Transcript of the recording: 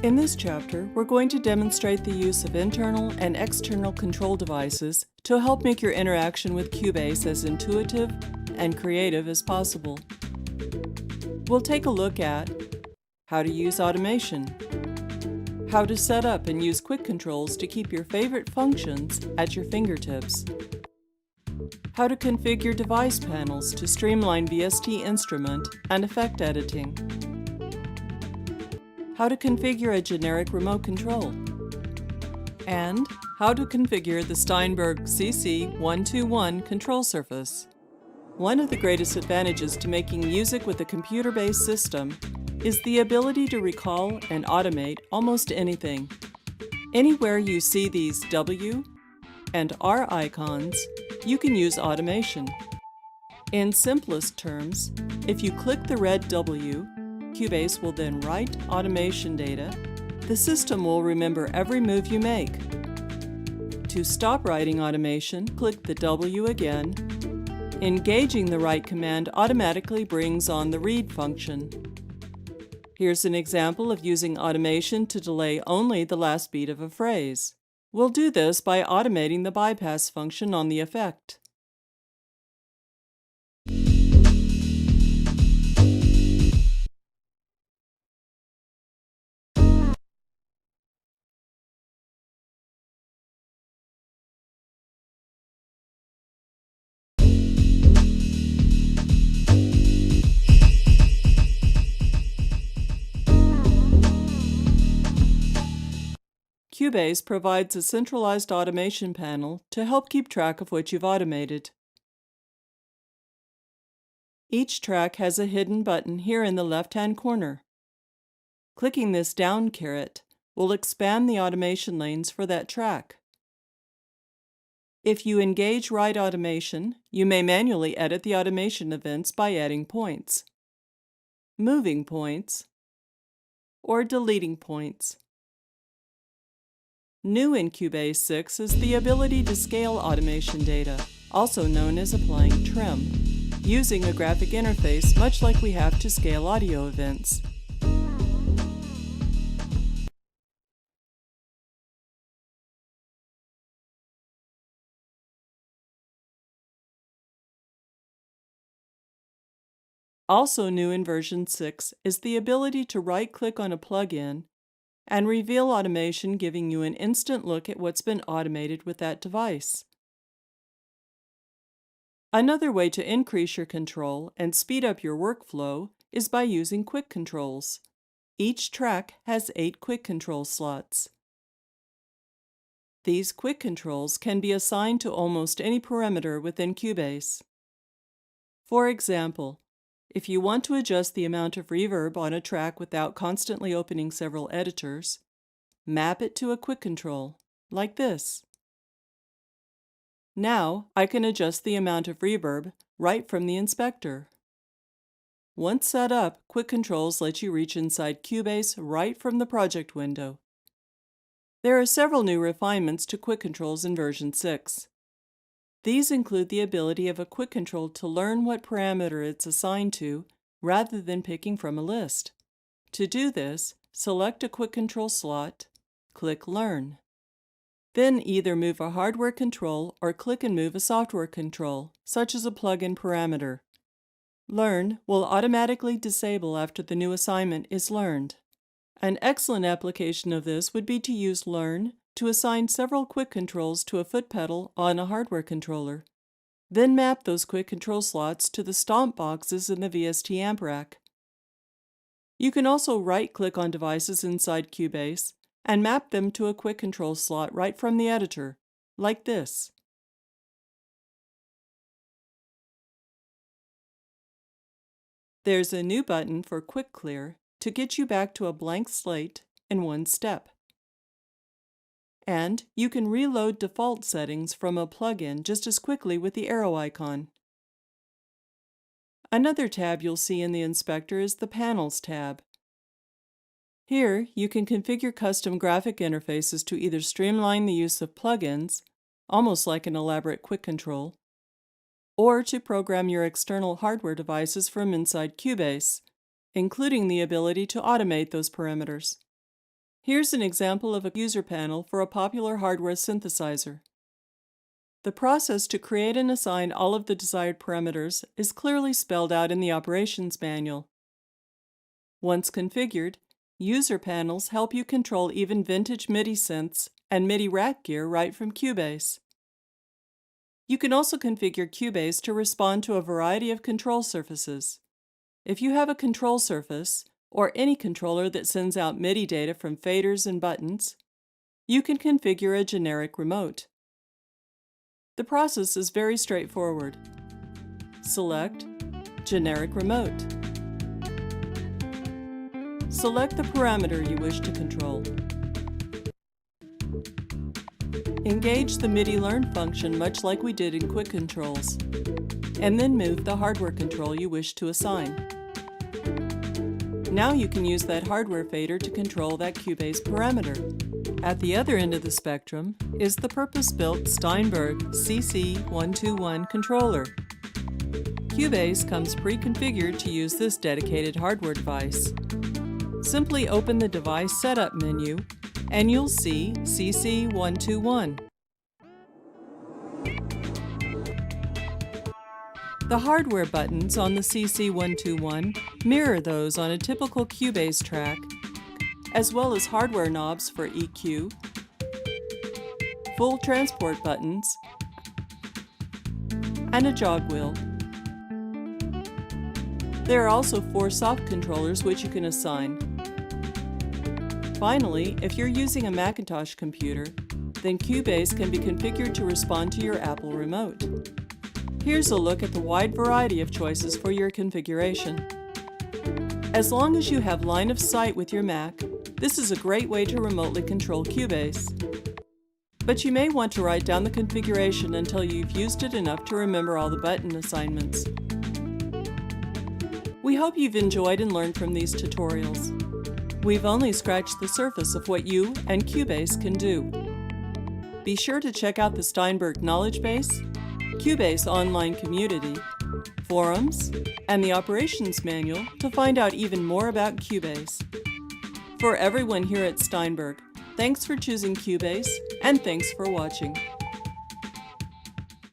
In this chapter, we're going to demonstrate the use of internal and external control devices to help make your interaction with Cubase as intuitive and creative as possible. We'll take a look at how to use automation, how to set up and use quick controls to keep your favorite functions at your fingertips, how to configure device panels to streamline VST instrument and effect editing, how to configure a generic remote control, and how to configure the Steinberg CC121 control surface. One of the greatest advantages to making music with a computer-based system is the ability to recall and automate almost anything. Anywhere you see these W and R icons, you can use automation. In simplest terms, if you click the red W, Cubase will then write automation data. The system will remember every move you make. To stop writing automation, click the W again. Engaging the write command automatically brings on the read function. Here's an example of using automation to delay only the last beat of a phrase. We'll do this by automating the bypass function on the effect. Cubase provides a centralized automation panel to help keep track of what you've automated. Each track has a hidden button here in the left-hand corner. Clicking this down caret will expand the automation lanes for that track. If you engage write automation, you may manually edit the automation events by adding points, moving points, or deleting points. New in Cubase 6 is the ability to scale automation data, also known as applying trim, using a graphic interface much like we have to scale audio events. Also new in version 6 is the ability to right-click on a plugin and reveal automation, giving you an instant look at what's been automated with that device. Another way to increase your control and speed up your workflow is by using quick controls. Each track has 8 quick control slots. These quick controls can be assigned to almost any parameter within Cubase. For example, if you want to adjust the amount of reverb on a track without constantly opening several editors, map it to a quick control, like this. Now I can adjust the amount of reverb right from the inspector. Once set up, quick controls let you reach inside Cubase right from the project window. There are several new refinements to quick controls in version 6. These include the ability of a quick control to learn what parameter it's assigned to, rather than picking from a list. To do this, select a quick control slot, click Learn. Then either move a hardware control or click and move a software control, such as a plugin parameter. Learn will automatically disable after the new assignment is learned. An excellent application of this would be to use Learn to assign several quick controls to a foot pedal on a hardware controller. Then map those quick control slots to the stomp boxes in the VST amp rack. You can also right-click on devices inside Cubase and map them to a quick control slot right from the editor, like this. There's a new button for Quick Clear to get you back to a blank slate in one step. And you can reload default settings from a plugin just as quickly with the arrow icon. Another tab you'll see in the inspector is the Panels tab. Here, you can configure custom graphic interfaces to either streamline the use of plugins, almost like an elaborate quick control, or to program your external hardware devices from inside Cubase, including the ability to automate those parameters. Here's an example of a user panel for a popular hardware synthesizer. The process to create and assign all of the desired parameters is clearly spelled out in the operations manual. Once configured, user panels help you control even vintage MIDI synths and MIDI rack gear right from Cubase. You can also configure Cubase to respond to a variety of control surfaces. If you have a control surface, or any controller that sends out MIDI data from faders and buttons, you can configure a generic remote. The process is very straightforward. Select Generic Remote. Select the parameter you wish to control. Engage the MIDI Learn function much like we did in Quick Controls, and then move the hardware control you wish to assign. Now you can use that hardware fader to control that Cubase parameter. At the other end of the spectrum is the purpose-built Steinberg CC121 controller. Cubase comes pre-configured to use this dedicated hardware device. Simply open the Device Setup menu and you'll see CC121. The hardware buttons on the CC121 mirror those on a typical Cubase track, as well as hardware knobs for EQ, full transport buttons, and a jog wheel. There are also 4 soft controllers which you can assign. Finally, if you're using a Macintosh computer, then Cubase can be configured to respond to your Apple remote. Here's a look at the wide variety of choices for your configuration. As long as you have line of sight with your Mac, this is a great way to remotely control Cubase. But you may want to write down the configuration until you've used it enough to remember all the button assignments. We hope you've enjoyed and learned from these tutorials. We've only scratched the surface of what you and Cubase can do. Be sure to check out the Steinberg Knowledge Base, Cubase online community, forums, and the operations manual to find out even more about Cubase. For everyone here at Steinberg, thanks for choosing Cubase, and thanks for watching.